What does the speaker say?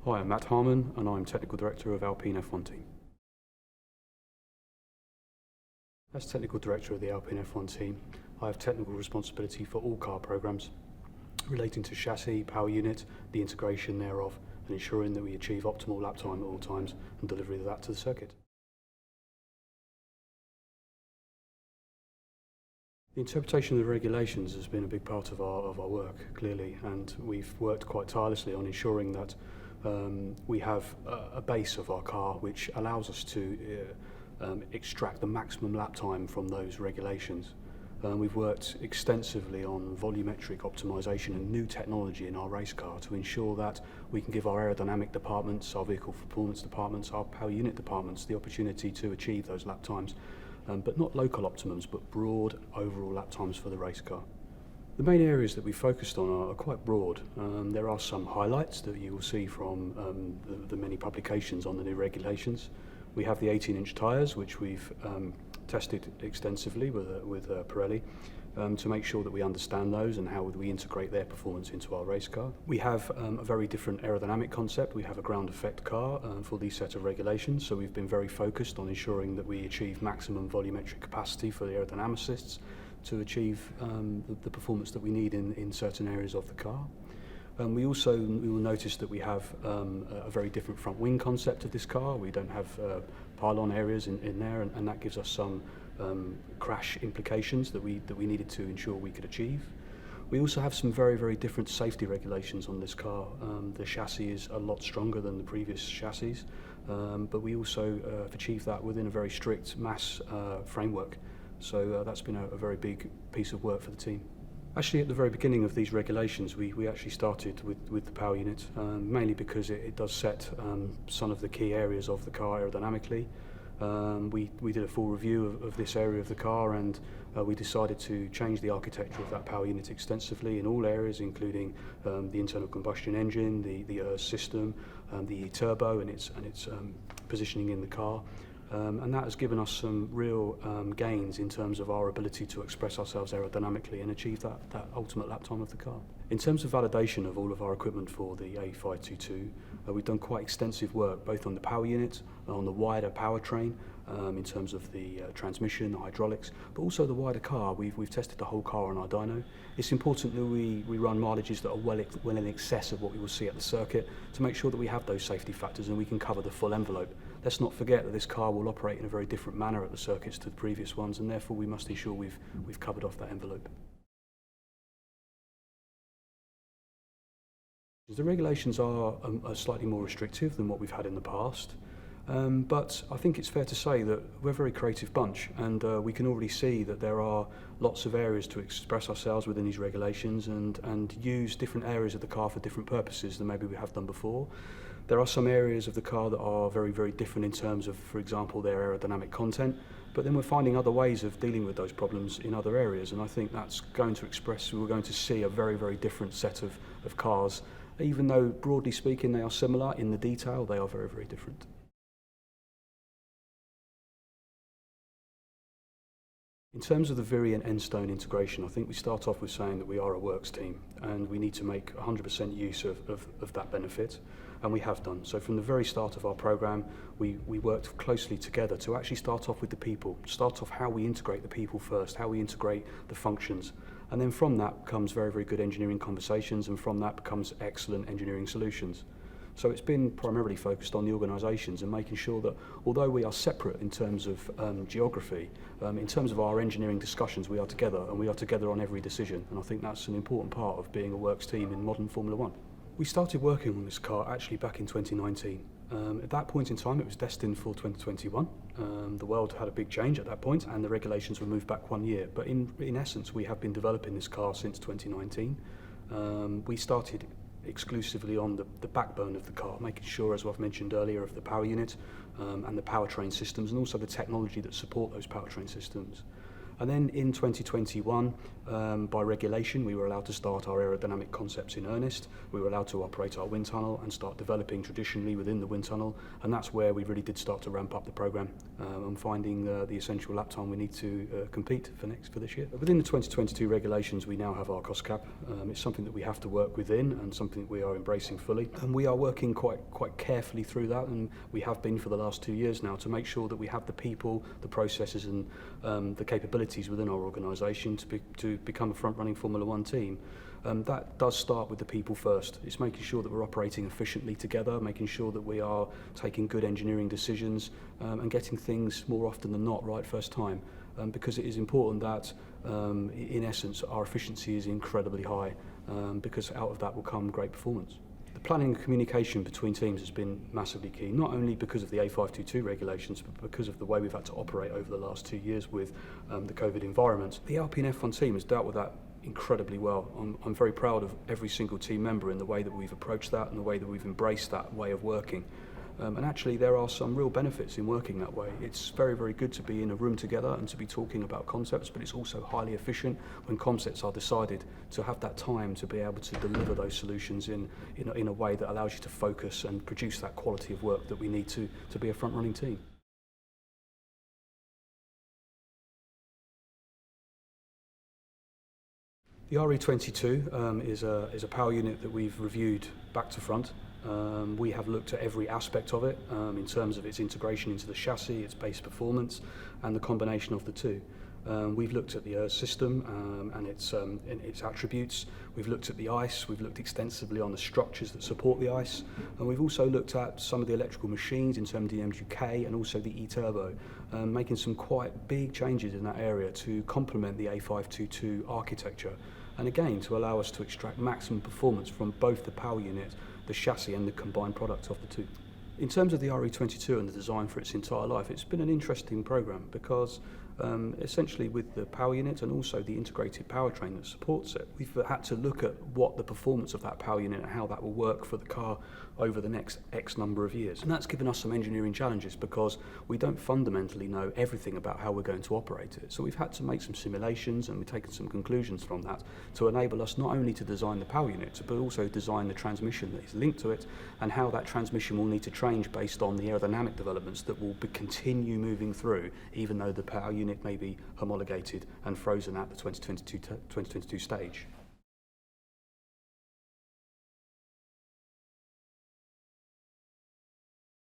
Hi, I'm Matt Harman and I'm Technical Director of Alpine F1 team. As Technical Director of the Alpine F1 team, I have technical responsibility for all car programs relating to chassis, power unit, the integration thereof, and ensuring that we achieve optimal lap time at all times and delivery of that to the circuit. The interpretation of the regulations has been a big part of our work, clearly, and we've worked quite tirelessly on ensuring that we have a base of our car which allows us to extract the maximum lap time from those regulations. We've worked extensively on volumetric optimization and new technology in our race car to ensure that we can give our aerodynamic departments, our vehicle performance departments, our power unit departments the opportunity to achieve those lap times, but not local optimums, but broad overall lap times for the race car. The main areas that we focused on are quite broad. There are some highlights that you will see from the many publications on the new regulations. We have the 18-inch tyres, which we've tested extensively with Pirelli to make sure that we understand those and how we integrate their performance into our race car. We have a very different aerodynamic concept. We have a ground effect car for these set of regulations, so we've been very focused on ensuring that we achieve maximum volumetric capacity for the aerodynamicists to achieve the performance that we need in certain areas of the car. We will notice that we have a very different front wing concept of this car. We don't have pylon areas in there, and that gives us some crash implications that we needed to ensure we could achieve. We also have some very, very different safety regulations on this car. The chassis is a lot stronger than the previous chassis, but we also have achieved that within a very strict mass framework. So that's been a very big piece of work for the team. Actually, at the very beginning of these regulations, we actually started with the power unit, mainly because it does set some of the key areas of the car aerodynamically. We did a full review of this area of the car, and we decided to change the architecture of that power unit extensively in all areas, including the internal combustion engine, the ERS system, the turbo and its positioning in the car. And that has given us some real gains in terms of our ability to express ourselves aerodynamically and achieve that ultimate lap time of the car. In terms of validation of all of our equipment for the A522, we've done quite extensive work both on the power unit, on the wider powertrain, in terms of the transmission, the hydraulics, but also the wider car. We've tested the whole car on our dyno. It's important that we run mileages that are well in excess of what we will see at the circuit to make sure that we have those safety factors and we can cover the full envelope. Let's not forget that this car will operate in a very different manner at the circuits to the previous ones, and therefore we must ensure we've covered off that envelope. The regulations are slightly more restrictive than what we've had in the past, but I think it's fair to say that we're a very creative bunch, and we can already see that there are lots of areas to express ourselves within these regulations and use different areas of the car for different purposes than maybe we have done before. There are some areas of the car that are very, very different in terms of, for example, their aerodynamic content, but then we're finding other ways of dealing with those problems in other areas, and I think that's going to express, we're going to see a very, very different set of cars. Even though, broadly speaking, they are similar, in the detail, they are very, very different. In terms of the Viri and Endstone integration, I think we start off with saying that we are a works team and we need to make 100% use of that benefit, and we have done. So from the very start of our program, we worked closely together to actually start off with the people, start off how we integrate the people first, how we integrate the functions, and then from that comes very, very good engineering conversations, and from that becomes excellent engineering solutions. So it's been primarily focused on the organisations and making sure that although we are separate in terms of geography, in terms of our engineering discussions we are together, and we are together on every decision, and I think that's an important part of being a works team in modern Formula One. We started working on this car actually back in 2019. At that point in time it was destined for 2021. The world had a big change at that point and the regulations were moved back 1 year, but in essence we have been developing this car since 2019. We started exclusively on the backbone of the car, making sure, as I've mentioned earlier, of the power unit and the powertrain systems, and also the technology that support those powertrain systems. And then in 2021, by regulation, we were allowed to start our aerodynamic concepts in earnest. We were allowed to operate our wind tunnel and start developing traditionally within the wind tunnel, and that's where we really did start to ramp up the program and finding the essential lap time we need to compete for this year. Within the 2022 regulations, we now have our cost cap. It's something that we have to work within and something that we are embracing fully. And we are working quite carefully through that, and we have been for the last 2 years now, to make sure that we have the people, the processes and the capabilities within our organisation to become a front-running Formula One team. That does start with the people first. It's making sure that we're operating efficiently together, making sure that we are taking good engineering decisions and getting things more often than not right first time. Because it is important that, in essence, our efficiency is incredibly high, because out of that will come great performance. The planning and communication between teams has been massively key, not only because of the A522 regulations, but because of the way we've had to operate over the last 2 years with the COVID environment. The Alpine F1 team has dealt with that incredibly well. I'm very proud of every single team member in the way that we've approached that and the way that we've embraced that way of working. And actually there are some real benefits in working that way. It's very, very good to be in a room together and to be talking about concepts, but it's also highly efficient when concepts are decided to have that time to be able to deliver those solutions in a way that allows you to focus and produce that quality of work that we need to be a front-running team. The RE22 is a power unit that we've reviewed back to front. We have looked at every aspect of it in terms of its integration into the chassis, its base performance, and the combination of the two. We've looked at the system and its attributes. We've looked at the ICE. We've looked extensively on the structures that support the ICE, and we've also looked at some of the electrical machines in terms of the MGK and also the E-Turbo, making some quite big changes in that area to complement the A522 architecture, and again to allow us to extract maximum performance from both the power unit, the chassis and the combined product of the two. In terms of the RE22 and the design for its entire life, it's been an interesting program because essentially with the power unit and also the integrated powertrain that supports it, we've had to look at what the performance of that power unit and how that will work for the car over the next X number of years. And that's given us some engineering challenges because we don't fundamentally know everything about how we're going to operate it. So we've had to make some simulations and we've taken some conclusions from that to enable us not only to design the power unit, but also design the transmission that is linked to it and how that transmission will need to change based on the aerodynamic developments that will continue moving through, even though the power unit may be homologated and frozen at the 2022 stage.